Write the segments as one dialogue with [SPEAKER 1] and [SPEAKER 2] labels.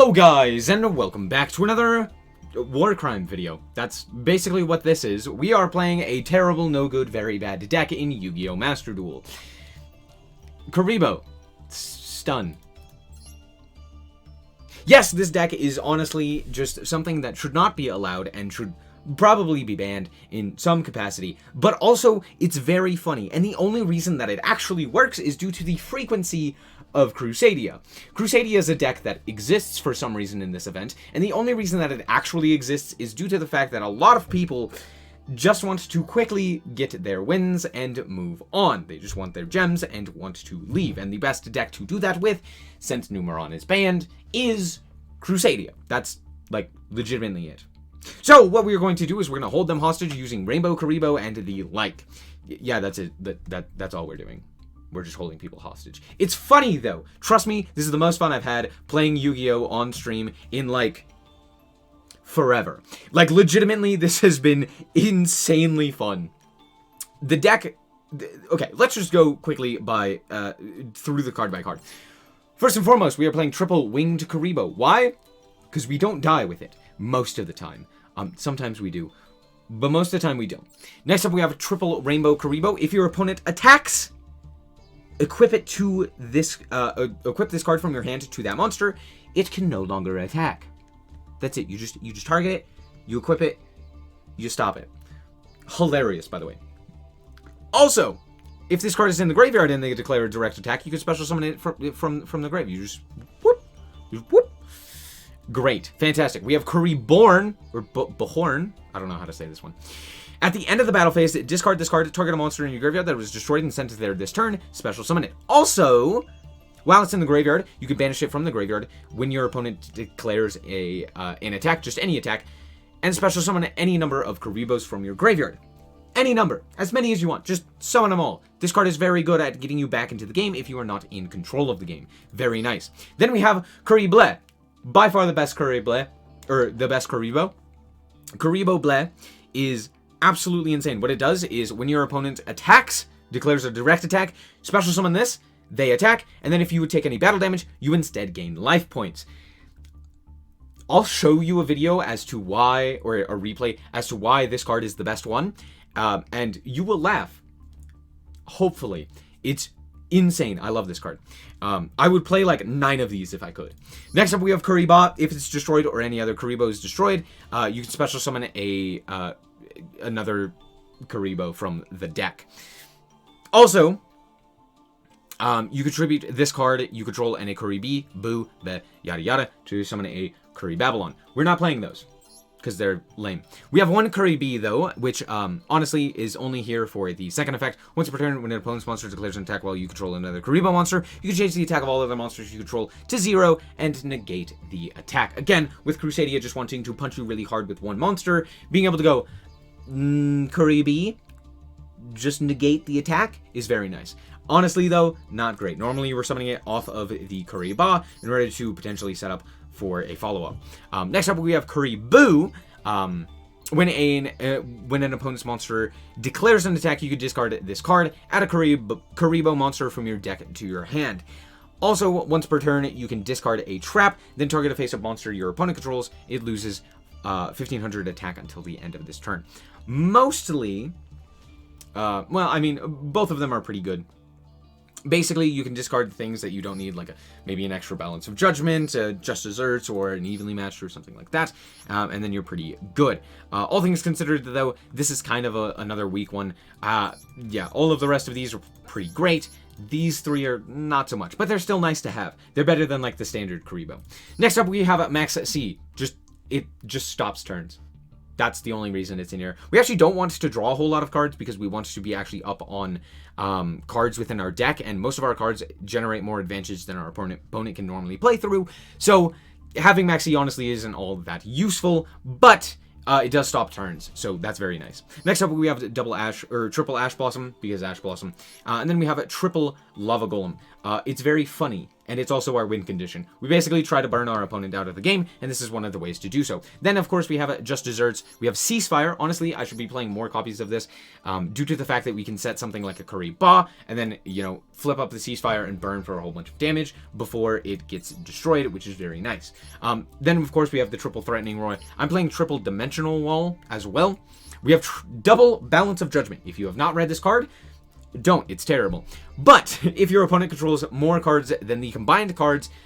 [SPEAKER 1] Hello guys, and welcome back to another war crime video. That's basically what this is. We are playing a terrible, no good, very bad deck in Yu-Gi-Oh! Master Duel. Kuribo. Stun. Yes, this deck is honestly just something that should not be allowed and should probably be banned in some capacity, but also it's very funny, and the only reason that it actually works is due to the frequency of Crusadia. Crusadia is a deck that exists for some reason in this event, and the only reason that it actually exists is due to the fact that a lot of people just want to quickly get their wins and move on. They just want their gems and want to leave, and the best deck to do that with, since Numeron is banned, is Crusadia. That's, like, legitimately it. So, what we're going to do is we're going to hold them hostage using Rainbow, Kuribo, and the like. Yeah, that's it. That's all we're doing. We're just holding people hostage. It's funny, though. Trust me, this is the most fun I've had playing Yu-Gi-Oh! On stream in, like, forever. Like, legitimately, this has been insanely fun. The deck... Okay, let's just go quickly through the card by card. First and foremost, we are playing triple winged Kuribo. Why? Because we don't die with it. Most of the time. Sometimes we do. But most of the time we don't. Next up, we have a triple rainbow Kuribo. If your opponent attacks... equip it to this, equip this card from your hand to that monster, it can no longer attack. That's it. You just target it, you equip it, you stop it. Hilarious, by the way. Also, if this card is in the graveyard and they declare a direct attack, you can special summon it from the grave. You just whoop, whoop. Great, fantastic. We have Kuriborn, or Bahorn. I don't know how to say this one. At the end of the battle phase, discard this card, target a monster in your graveyard that was destroyed and sent to there this turn, special summon it. Also, while it's in the graveyard, you can banish it from the graveyard when your opponent declares an attack, just any attack, and special summon any number of Kuribos from your graveyard. Any number, as many as you want, just summon them all. This card is very good at getting you back into the game if you are not in control of the game. Very nice. Then we have Kurible, by far the best Kurible, or the best Kuribo. Kuribo Ble is absolutely insane. What it does is when your opponent attacks, declares a direct attack, special summon this, they attack, and then if you would take any battle damage, you instead gain life points. I'll show you a video as to why, or a replay, as to why this card is the best one, and you will laugh. Hopefully. It's insane. I love this card. I would play like 9 of these if I could. Next up we have Kuriba. If it's destroyed or any other Kuribo is destroyed, you can special summon another Kuribo from the deck. Also, you contribute this card you control and a Kuribi, Boo, Be, yada yada, to summon a Kuribabylon. We're not playing those, because they're lame. We have one Kuribi, though, which, honestly, is only here for the second effect. Once per turn, when an opponent's monster declares an attack while you control another Kuribo monster, you can change the attack of all other monsters you control to 0 and negate the attack. Again, with Crusadia just wanting to punch you really hard with one monster, being able to go, Kuribi, just negate the attack is very nice. Honestly, though, not great. Normally, you were summoning it off of the Kuriba in order to potentially set up for a follow-up. Next up, we have Kuribu. When an opponent's monster declares an attack, you could discard this card, add a Kuribo monster from your deck to your hand. Also, once per turn, you can discard a trap, then target a face-up monster your opponent controls. It loses 1500 attack until the end of this turn. Mostly, well, I mean, both of them are pretty good. Basically, you can discard things that you don't need, like maybe an extra balance of judgment, just desserts, or an evenly matched, or something like that, and then you're pretty good. All things considered, though, this is kind of another weak one. Yeah, all of the rest of these are pretty great. These 3 are not so much, but they're still nice to have. They're better than, like, the standard Kuribo. Next up, we have Max C. It just stops turns. That's the only reason it's in here. We actually don't want to draw a whole lot of cards because we want to be actually up on cards within our deck, and most of our cards generate more advantage than our opponent can normally play through. So having Maxi honestly isn't all that useful, but it does stop turns, so that's very nice. Next up, we have triple Ash Blossom, because Ash Blossom, and then we have a triple Lava Golem. It's very funny, and it's also our win condition. We basically try to burn our opponent out of the game, and this is one of the ways to do so. Then, of course, we have Just Desserts. We have Ceasefire. Honestly, I should be playing more copies of this, due to the fact that we can set something like a kuribo, and then, you know, flip up the Ceasefire and burn for a whole bunch of damage before it gets destroyed, which is very nice. Then, of course, we have the Triple Threatening Roar. I'm playing Triple Dimensional Wall as well. We have Double Balance of Judgment. If you have not read this card, don't. It's terrible. But if your opponent controls more cards than the combined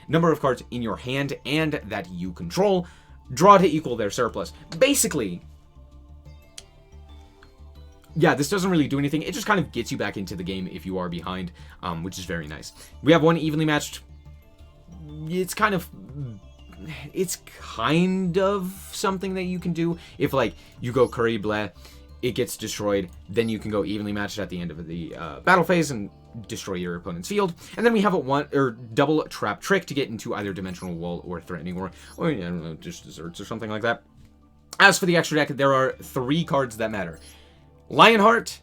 [SPEAKER 1] number of cards in your hand and that you control, draw to equal their surplus. Basically, yeah, this doesn't really do anything. It just kind of gets you back into the game if you are behind, which is very nice. We have one evenly matched. It's kind of something that you can do if, like, you go kuribo, it gets destroyed, then you can go evenly matched at the end of the battle phase and destroy your opponent's field. And then we have a double trap trick to get into either Dimensional Wall or Threatening Roar, or I don't know, Just Desserts or something like that. As for the extra deck, there are 3 cards that matter: Lionheart,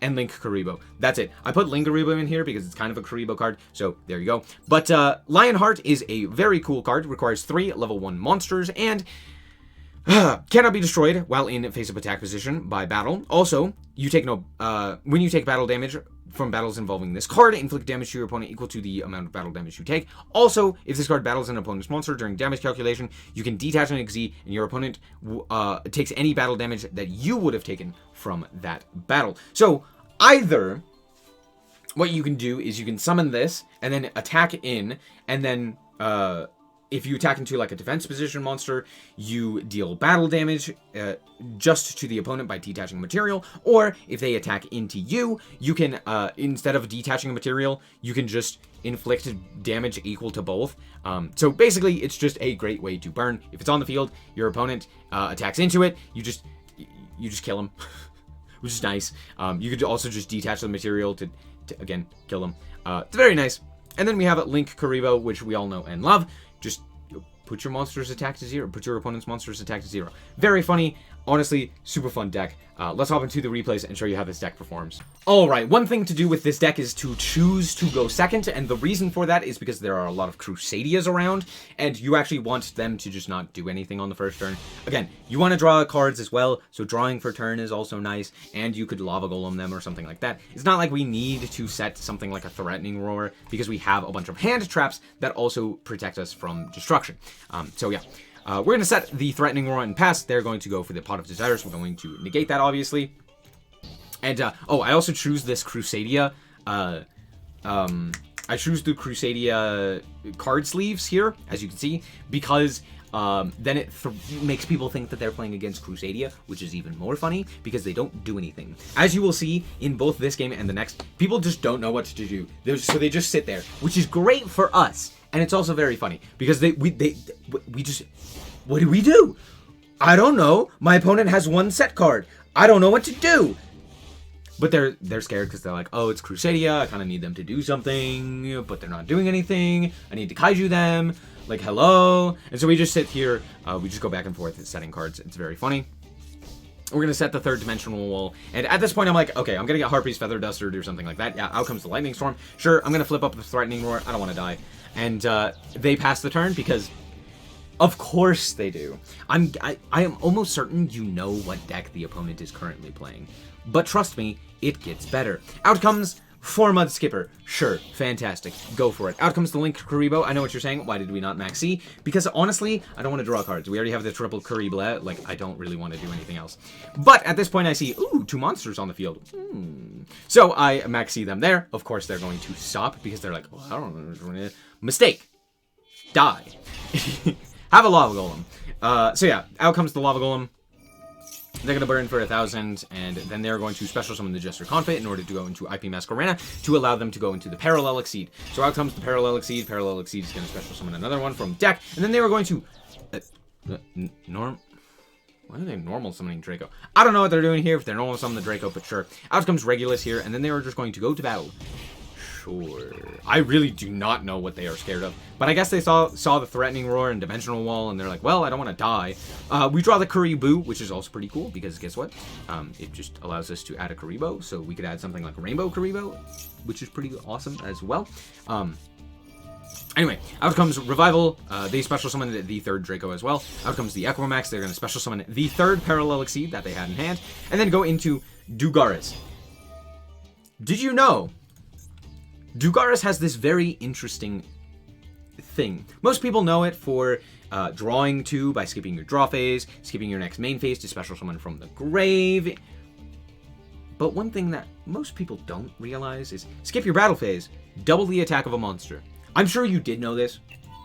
[SPEAKER 1] and Link Kuribo. That's it. I put Link Kuribo in here because it's kind of a Kuribo card, so there you go. But Lionheart is a very cool card, requires 3 level 1 monsters, and cannot be destroyed while in face-up attack position by battle. Also, you take when you take battle damage from battles involving this card, inflict damage to your opponent equal to the amount of battle damage you take. Also, if this card battles an opponent's monster during damage calculation, you can detach an XZ, and your opponent takes any battle damage that you would have taken from that battle. So, either what you can do is you can summon this, and then attack in, and then if you attack into like a defense position monster, you deal battle damage just to the opponent by detaching material. Or if they attack into you, you can, instead of detaching a material, you can just inflict damage equal to both. So basically, it's just a great way to burn. If it's on the field, your opponent attacks into it, you just kill him, which is nice. You could also just detach the material to again, kill them. It's very nice. And then we have Link Kuribo, which we all know and love. Just put your monster's attack to 0. Put your opponent's monster's attack to 0. Very funny. Honestly, super fun deck. Let's hop into the replays and show you how this deck performs. Alright, one thing to do with this deck is to choose to go second, and the reason for that is because there are a lot of Crusadias around, and you actually want them to just not do anything on the first turn. Again, you want to draw cards as well, so drawing for turn is also nice, and you could Lava Golem them or something like that. It's not like we need to set something like a Threatening Roar, because we have a bunch of hand traps that also protect us from destruction. So yeah. We're going to set the Threatening Roar and pass. They're going to go for the Pot of Desires. We're going to negate that, obviously. And, oh, I also choose this Crusadia. I choose the Crusadia card sleeves here, as you can see, because then it makes people think that they're playing against Crusadia, which is even more funny, because they don't do anything. As you will see in both this game and the next, people just don't know what to do. So they just sit there, which is great for us. And it's also very funny, because we just... What do we do? I don't know. My opponent has one set card. I don't know what to do. But they're scared because they're like, oh, it's Crusadia. I kind of need them to do something, but they're not doing anything. I need to kaiju them. Like, hello. And so we just sit here. We just go back and forth setting cards. It's very funny. We're going to set the 3rd dimensional wall. And at this point, I'm like, okay, I'm going to get Harpy's Feather Duster or something like that. Yeah, out comes the Lightning Storm. Sure, I'm going to flip up the Threatening Roar. I don't want to die. And they pass the turn because... Of course they do. I am almost certain you know what deck the opponent is currently playing. But trust me, it gets better. Out comes 4-Mud Skipper. Sure, fantastic. Go for it. Out comes the Link Kuribo. I know what you're saying. Why did we not max C? Because honestly, I don't want to draw cards. We already have the triple Kuribo. Like, I don't really want to do anything else. But at this point I see, ooh, 2 monsters on the field. So I max C them there. Of course they're going to stop because they're like, well, I don't know. Mistake. Die. Have a Lava Golem. So yeah, out comes the Lava Golem. They're going to burn for 1,000, and then they're going to special summon the Jester Confit in order to go into IP Masquerena to allow them to go into the Parallel Exceed. So out comes the Parallel Exceed. Parallel Exceed is going to special summon another one from deck, and then they were going to... Why are they normal summoning Draco? I don't know what they're doing here if they're normal summoning the Draco, but sure. Out comes Regulus here, and then they were just going to go to battle. Sure. I really do not know what they are scared of. But I guess they saw the Threatening Roar and Dimensional Wall, and they're like, well, I don't want to die. We draw the Kuribo, which is also pretty cool, because guess what? It just allows us to add a Kuribo, so we could add something like Rainbow Kuribo, which is pretty awesome as well. Anyway, out comes Revival. They special summon the third Draco as well. Out comes the Equimax. They're going to special summon the third Parallel Exceed that they had in hand, and then go into Dugaris. Did you know Dugaris has this very interesting thing? Most people know it for drawing 2 by skipping your draw phase, skipping your next main phase to special summon from the grave. But one thing that most people don't realize is skip your battle phase, double the attack of a monster. I'm sure you did know this.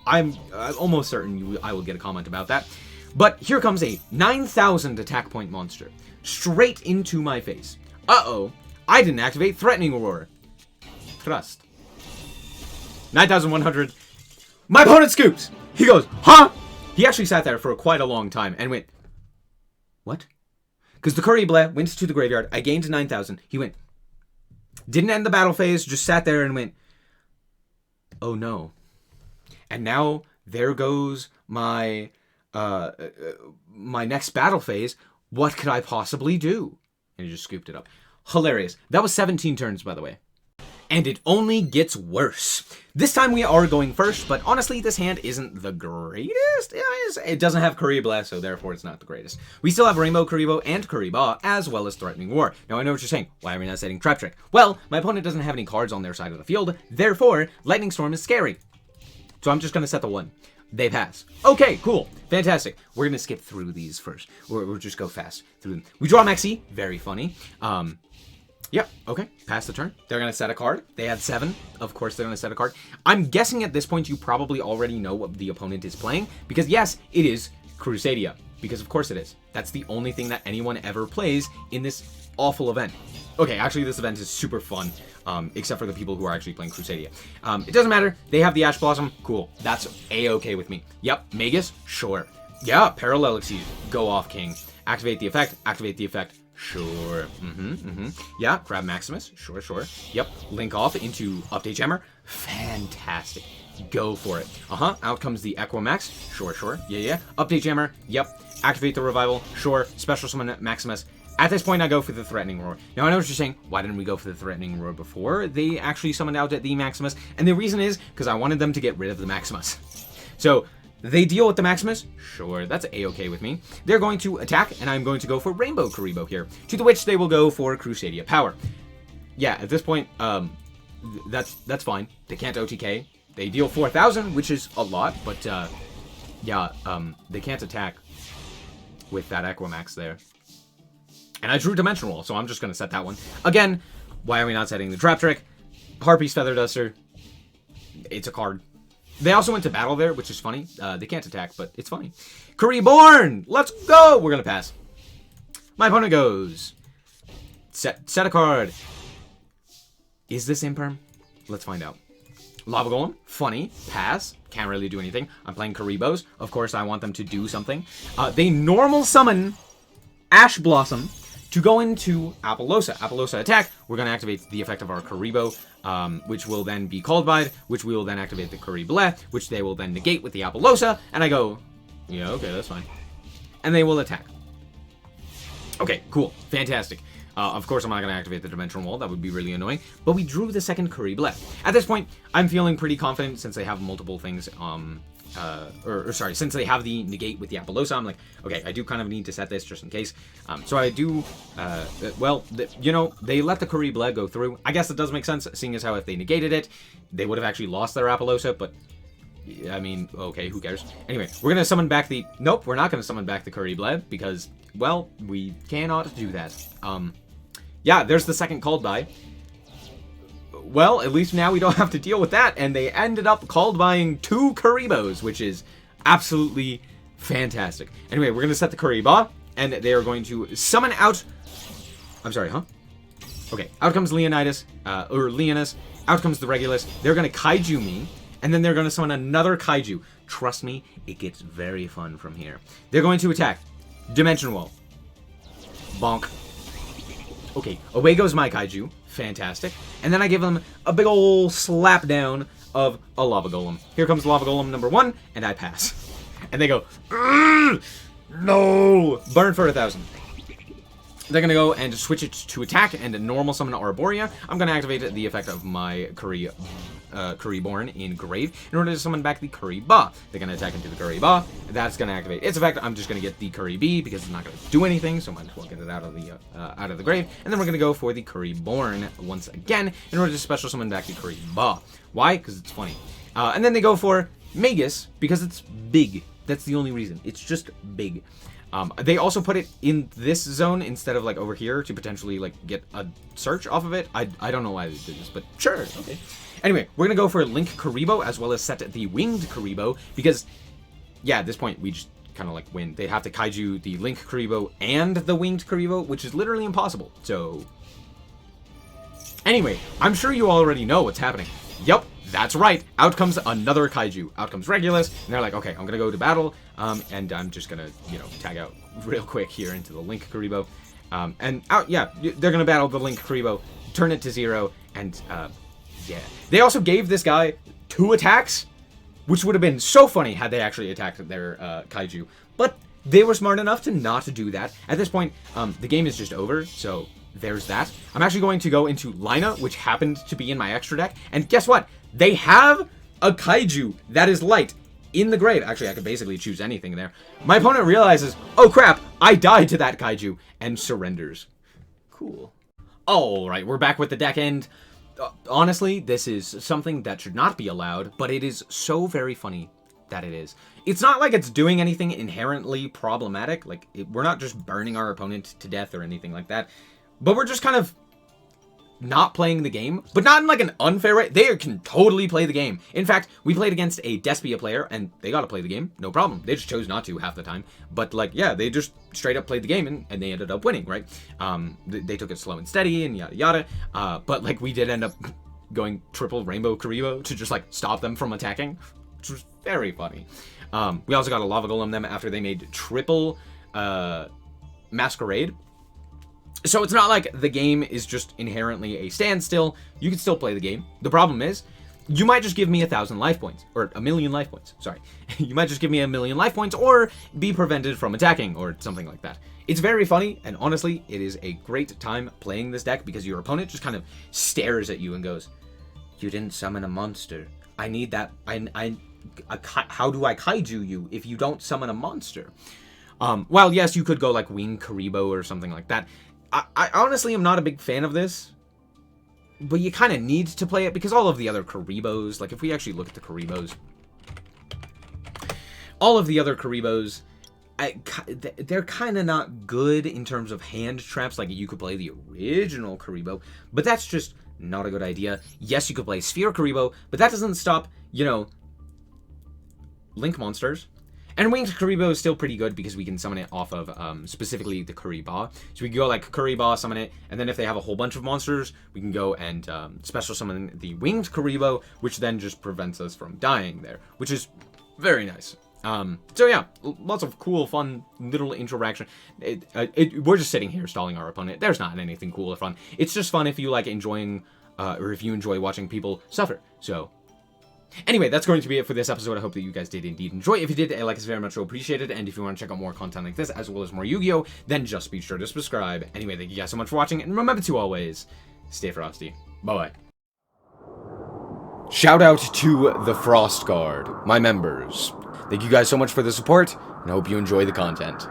[SPEAKER 1] I'm almost certain I will get a comment about that. But here comes a 9,000 attack point monster straight into my face. Uh-oh. I didn't activate Threatening Roar. Trust. 9,100. My opponent scoops. He goes, huh? He actually sat there for quite a long time and went, what? Because the Kuribo went to the graveyard. I gained 9,000. He went, didn't end the battle phase, just sat there and went, oh no. And now there goes my my next battle phase. What could I possibly do? And he just scooped it up. Hilarious. That was 17 turns, by the way. And it only gets worse. This time we are going first, but honestly, this hand isn't the greatest. It doesn't have Kuribo, so therefore it's not the greatest. We still have Rainbow Kuribo and Kuribo, as well as Threatening Roar. Now I know what you're saying. Why are we not setting Trap Trick? Well, my opponent doesn't have any cards on their side of the field, therefore, Lightning Storm is scary. So I'm just going to set the 1. They pass. Okay, cool. Fantastic. We're going to skip through these first. We'll just go fast through them. We draw Maxi. Very funny. Yep, okay, pass the turn. They're going to set a card. They had 7. Of course, they're going to set a card. I'm guessing at this point you probably already know what the opponent is playing, because yes, it is Crusadia, because of course it is. That's the only thing that anyone ever plays in this awful event. Okay, actually this event is super fun, except for the people who are actually playing Crusadia. It doesn't matter. They have the Ash Blossom. Cool. That's A-okay with me. Yep, Magus. Sure. Yeah, Parallel Exceed. Go off, King. Activate the effect. Activate the effect. Sure. Yeah, grab Maximus. Sure. Yep. Link off into Update Jammer. Fantastic. Go for it. Out comes the Equimax. Sure. Yeah. Update Jammer. Yep. Activate the Revival. Sure. Special Summon Maximus. At this point, I go for the Threatening Roar. Now, I know what you're saying. Why didn't we go for the Threatening Roar before they actually summoned out the Maximus? And the reason is because I wanted them to get rid of the Maximus. So, they deal with the Maximus. Sure, that's A-okay with me. They're going to attack, and I'm going to go for Rainbow Kuribo here. To the which they will go for Crusadia Power. Yeah, at this point, that's fine. They can't OTK. They deal 4,000, which is a lot, but, they can't attack with that Equimax there. And I drew Dimensional Wall, so I'm just going to set that one. Again, why are we not setting the Trap Trick? Harpy's Feather Duster. It's a card. They also went to battle there, which is funny. They can't attack, but it's funny. Kuriborn! Let's go! We're going to pass. My opponent goes. Set a card. Is this Imperm? Let's find out. Lava Golem. Funny. Pass. Can't really do anything. I'm playing Kuribos. Of course, I want them to do something. They normal summon Ash Blossom to go into Apollosa. Apollosa attack. We're going to activate the effect of our Kuribo, which will then be called by, which we will then activate the Kuribo, which they will then negate with the Apollosa. And I go, yeah, okay, that's fine. And they will attack. Okay, cool. Fantastic. Of course, I'm not going to activate the Dimensional Wall. That would be really annoying. But we drew the second Kuribo. At this point, I'm feeling pretty confident since they have multiple things. Since they have the negate with the Apollosa, I'm like, okay, I do kind of need to set this just in case. So I do, they let the Kuribo go through. I guess it does make sense, seeing as how if they negated it, they would have actually lost their Apollosa, but, I mean, okay, who cares? Anyway, we're going to summon back the, nope, we're not going to summon back the Kuribo, because, well, we cannot do that. Yeah, there's the second called by. Well, at least now we don't have to deal with that, and they ended up called buying 2 Kuribos, which is absolutely fantastic. Anyway, we're going to set the Kuribo, and they are going to summon out... I'm sorry, huh? Okay, out comes Leonidas, or Leonis, out comes the Regulus. They're going to Kaiju me, and then they're going to summon another Kaiju. Trust me, it gets very fun from here. They're going to attack. Dimension Wall. Bonk. Okay, away goes my Kaiju. fantastic. And then I give them a big ol' slap down of a lava golem. Here comes lava golem number 1, and I pass. And they go, no! Burn for 1,000. They're going to go and switch it to attack and normal summon Arborea. I'm going to activate the effect of my Kuriborn in Grave in order to summon back the Kuriba. They're going to attack into the Kuriba. That's going to activate its effect. I'm just going to get the Kuribi because it's not going to do anything, so I might as well get it out of the grave. And then we're going to go for the Kuriborn once again in order to special summon back the Kuriba. Why? Because it's funny. And then they go for Magus because it's big. That's the only reason. It's just big. They also put it in this zone instead of like over here to potentially like get a search off of it. I don't know why they did this, but sure, okay. Anyway, we're gonna go for Link Kuribo as well as set the Winged Kuribo because, yeah, at this point we just kind of like win. They have to kaiju the Link Kuribo and the Winged Kuribo, which is literally impossible. So, anyway, I'm sure you already know what's happening. Yup. That's right, out comes another kaiju. Out comes Regulus, and they're like, okay, I'm gonna go to battle, and I'm just gonna, tag out real quick here into the Link Kuribo. And out, yeah, they're gonna battle the Link Kuribo, turn it to 0, and, yeah. They also gave this guy 2 attacks, which would have been so funny had they actually attacked their, kaiju. But they were smart enough to not do that. At this point, the game is just over, so there's that. I'm actually going to go into Lina, which happened to be in my extra deck, and guess what? They have a kaiju that is light in the grave. Actually, I could basically choose anything there. My opponent realizes, oh crap, I died to that kaiju, and surrenders. Cool. Alright, we're back with the deck, and honestly, this is something that should not be allowed, but it is so very funny that it is. It's not like it's doing anything inherently problematic. Like, we're not just burning our opponent to death or anything like that, but we're just kind of not playing the game, but not in like an unfair way. They can totally play the game. In fact, we played against a Despia player, and they got to play the game, no problem. They just chose not to half the time. But like, yeah, they just straight up played the game, and they ended up winning, right? They took it slow and steady, and yada yada. But like, we did end up going triple Rainbow Kuribo to just like stop them from attacking, which was very funny. We also got a Lava Golem them after they made triple Masquerade. So it's not like the game is just inherently a standstill. You can still play the game. The problem is, you might just give me 1,000 life points, or 1,000,000 life points, sorry. You might just give me 1,000,000 life points, or be prevented from attacking, or something like that. It's very funny, and honestly, it is a great time playing this deck, because your opponent just kind of stares at you and goes, you didn't summon a monster. I need that, how do I kaiju you if you don't summon a monster? While yes, you could go like Wing Kuribo or something like that. I honestly am not a big fan of this, but you kind of need to play it because all of the other Kuribos, like if we actually look at the Kuribos, all of the other Kuribos, they're kind of not good in terms of hand traps. Like you could play the original Kuribo, but that's just not a good idea. Yes, you could play Sphere Kuribo, but that doesn't stop, Link monsters. And Winged Kuribo is still pretty good because we can summon it off of specifically the Kuriba. So we can go like Kuriba, summon it, and then if they have a whole bunch of monsters, we can go and special summon the Winged Kuribo, which then just prevents us from dying there, which is very nice. So yeah, lots of cool, fun little interaction. We're just sitting here stalling our opponent. There's not anything cool or fun. It's just fun if you like enjoying, or if you enjoy watching people suffer. So anyway, that's going to be it for this episode. I hope that you guys did indeed enjoy. If you did, a like is very much appreciated. And if you want to check out more content like this, as well as more Yu-Gi-Oh!, then just be sure to subscribe. Anyway, thank you guys so much for watching, and remember to always stay frosty. Bye-bye. Shout out to the Frost Guard, my members. Thank you guys so much for the support, and I hope you enjoy the content.